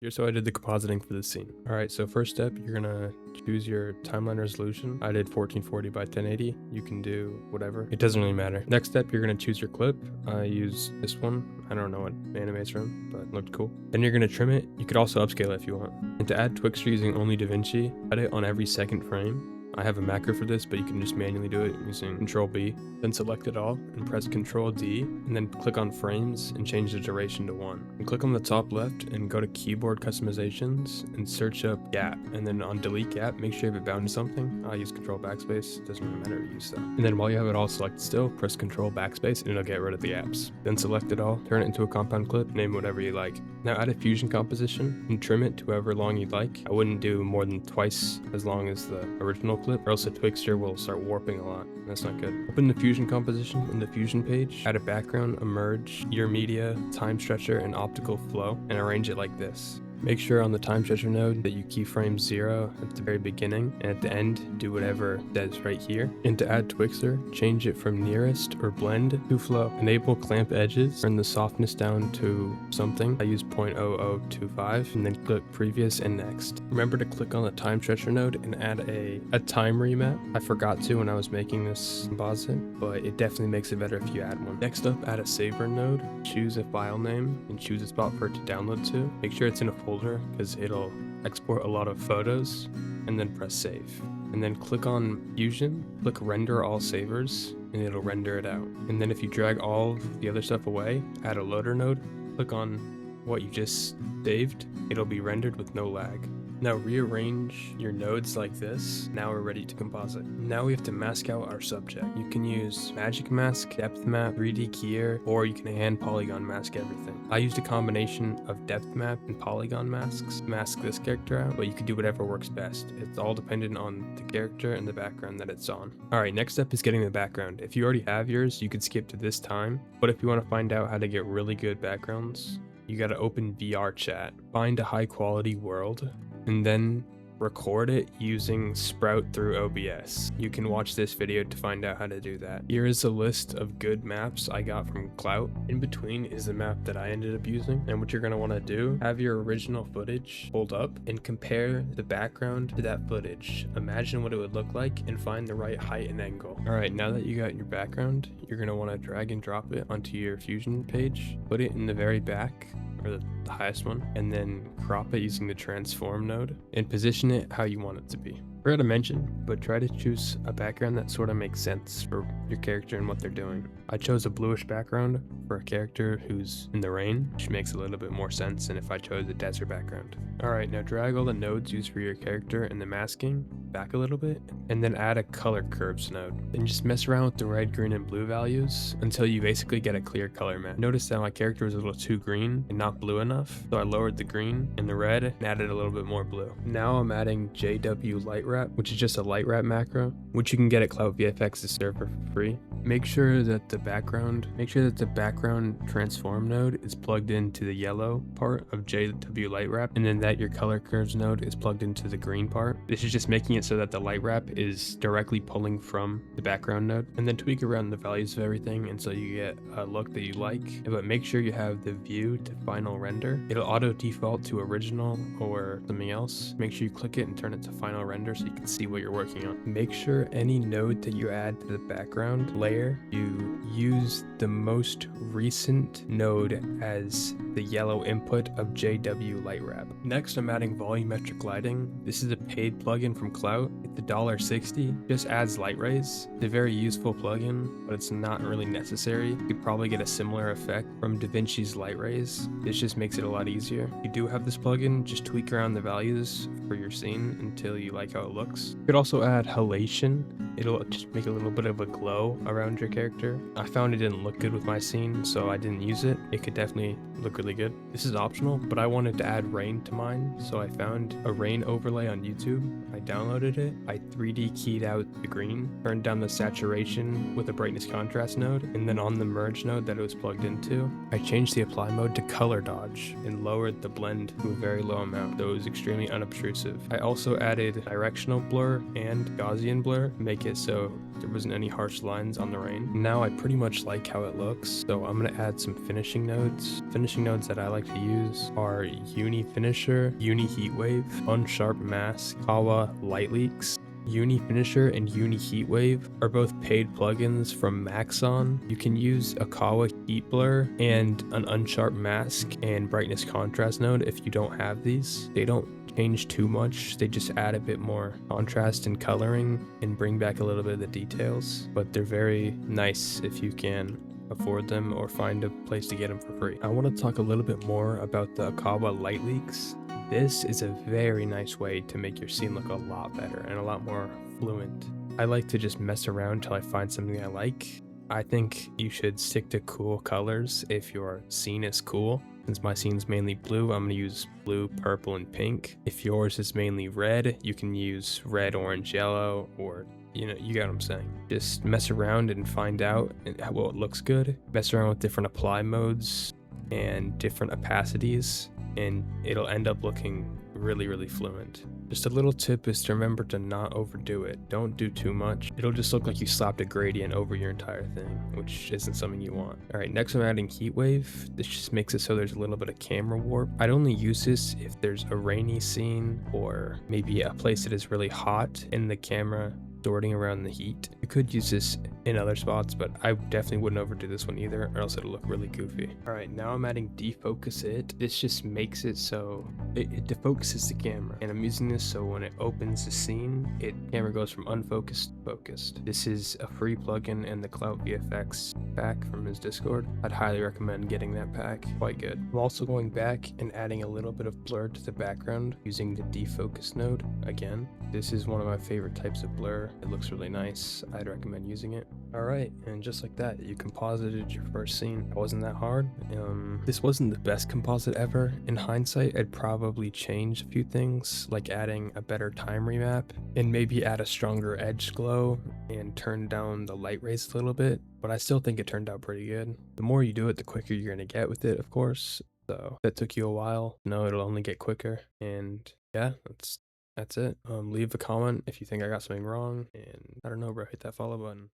Here's how I did the compositing for this scene. All right, so first step, you're gonna choose your timeline resolution. I did 1440 by 1080. You can do whatever. It doesn't really matter. Next step, you're gonna choose your clip. I use this one. I don't know what anime it's from, but it looked cool. Then you're gonna trim it. You could also upscale it if you want. And to add Twixtor using only DaVinci, cut it on every second frame. I have a macro for this, but you can just manually do it using Control B. Then select it all and press Control D, and then click on frames and change the duration to 1. And click on the top left and go to keyboard customizations and search up gap. And then on delete gap, make sure you have it bound to something. I use Control backspace, it doesn't really matter to use that. And then while you have it all selected still, press Control backspace and it'll get rid of the gaps. Then select it all, turn it into a compound clip, name whatever you like. Now add a fusion composition and trim it to however long you'd like. I wouldn't do more than twice as long as the original clip, or else the Twixtor will start warping a lot. That's not good. Open the fusion composition in the fusion page, add a background, a merge, your media, time stretcher, and optical flow, and arrange it like this. Make sure on the time stretcher node that you keyframe 0 at the very beginning, and at the end, do whatever that is right here. And to add Twixtor, change it from nearest or blend to flow. Enable clamp edges, turn the softness down to something. I use 0.0025, and then click previous and next. Remember to click on the time stretcher node and add a time remap. I forgot to when I was making this composite, but it definitely makes it better if you add one. Next up, add a saver node, choose a file name, and choose a spot for it to download to. Make sure it's in a folder because it'll export a lot of photos, and then press save. And then click on Fusion, click render all savers, and it'll render it out. And then if you drag all the other stuff away, add a loader node, click on what you just saved, it'll be rendered with no lag. Now rearrange your nodes like this. Now we're ready to composite. Now we have to mask out our subject. You can use magic mask, depth map, 3D keyer, or you can hand polygon mask everything. I used a combination of depth map and polygon masks to mask this character out, but you can do whatever works best. It's all dependent on the character and the background that it's on. Alright, next step is getting the background. If you already have yours, you could skip to this time, but if you want to find out how to get really good backgrounds, you gotta open VR chat, find a high quality world, and then record it using Sprout through OBS. You can watch this video to find out how to do that. Here is a list of good maps I got from Clout. In between is the map that I ended up using. And what you're gonna wanna do, have your original footage pulled up and compare the background to that footage. Imagine what it would look like and find the right height and angle. All right, now that you got your background, you're gonna wanna drag and drop it onto your Fusion page, put it in the very back, or the highest one, and then crop it using the transform node and position it how you want it to be. Forgot to mention, but try to choose a background that sort of makes sense for your character and what they're doing. I chose a bluish background for a character who's in the rain, which makes a little bit more sense than if I chose a desert background. Alright, now drag all the nodes used for your character and the masking back a little bit, and then add a color curves node. And just mess around with the red, green, and blue values until you basically get a clear color map. Notice that my character was a little too green and not blue enough, so I lowered the green and the red and added a little bit more blue. Now I'm adding JW light wrap, which is just a light wrap macro, which you can get at Cloud VFX's server for free. Make sure that the background transform node is plugged into the yellow part of JW light wrap, and then that your color curves node is plugged into the green part. This is just making it so that the light wrap is directly pulling from the background node, and then tweak around the values of everything until you get a look that you like. But make sure you have the view to final render. It'll auto default to original or something else. Make sure you click it and turn it to final render so you can see what you're working on. Make sure any node that you add to the background layer, you use the most recent node as the yellow input of JW light wrap. Next, I'm adding volumetric lighting. This is a paid plugin from Clout. It's $1.60. Just adds light rays. It's a very useful plugin, but it's not really necessary. You could probably get a similar effect from DaVinci's light rays. This just makes it a lot easier. If you do have this plugin, just tweak around the values for your scene until you like how it looks. You could also add halation. It'll just make a little bit of a glow around your character. I found it didn't look good with my scene, so I didn't use it. It could definitely look really good. This is optional, but I wanted to add rain to mine, so I found a rain overlay on YouTube. I downloaded it. I 3D keyed out the green, turned down the saturation with a brightness contrast node, and then on the merge node that it was plugged into, I changed the apply mode to color dodge and lowered the blend to a very low amount, so it was extremely unobtrusive. I also added directional blur and Gaussian blur to make make it so there wasn't any harsh lines on the rain. Now I pretty much like how it looks, so I'm gonna add some finishing nodes. Finishing nodes that I like to use are Uni Finisher, Uni Heatwave, Unsharp Mask, Kawa Light Leaks. Uni Finisher and Uni Heatwave are both paid plugins from Maxon. You can use a Kawa Heat Blur and an Unsharp Mask and Brightness Contrast node if you don't have these. They don't change too much, they just add a bit more contrast and coloring and bring back a little bit of the details, but they're very nice if you can afford them or find a place to get them for free. I want to talk a little bit more about the Kawa Light Leaks. This is a very nice way to make your scene look a lot better and a lot more fluent. I like to just mess around till I find something I like. I think you should stick to cool colors if your scene is cool. Since my scene's mainly blue, I'm going to use blue, purple, and pink. If yours is mainly red, you can use red, orange, yellow, or you get what I'm saying. Just mess around and find out what looks good. Mess around with different apply modes and different opacities, and it'll end up looking really, really fluent. Just a little tip is to remember to not overdo it. Don't do too much. It'll just look like you slapped a gradient over your entire thing, which isn't something you want. All right, next I'm adding Heatwave. This just makes it so there's a little bit of camera warp. I'd only use this if there's a rainy scene or maybe a place that is really hot and the camera distorting around the heat. You could use this in other spots, but I definitely wouldn't overdo this one either, or else it'll look really goofy. All right, now I'm adding defocus it. This just makes it so it defocuses the camera, and I'm using this so when it opens the scene, camera goes from unfocused to focused. This is a free plugin in the Clout VFX pack from his Discord. I'd highly recommend getting that pack. Quite good. I'm also going back and adding a little bit of blur to the background using the defocus node again. This is one of my favorite types of blur. It looks really nice. I'd recommend using it. All right, and just like that, you composited your first scene. It wasn't that hard. This wasn't the best composite ever. In hindsight, I'd probably change a few things, like adding a better time remap and maybe add a stronger edge glow and turn down the light rays a little bit, but I still think it turned out pretty good. The more you do it, the quicker you're gonna get with it, of course. So if that took you a while, no, it'll only get quicker. And yeah, that's it. Leave a comment if you think I got something wrong, and I don't know, bro, hit that follow button.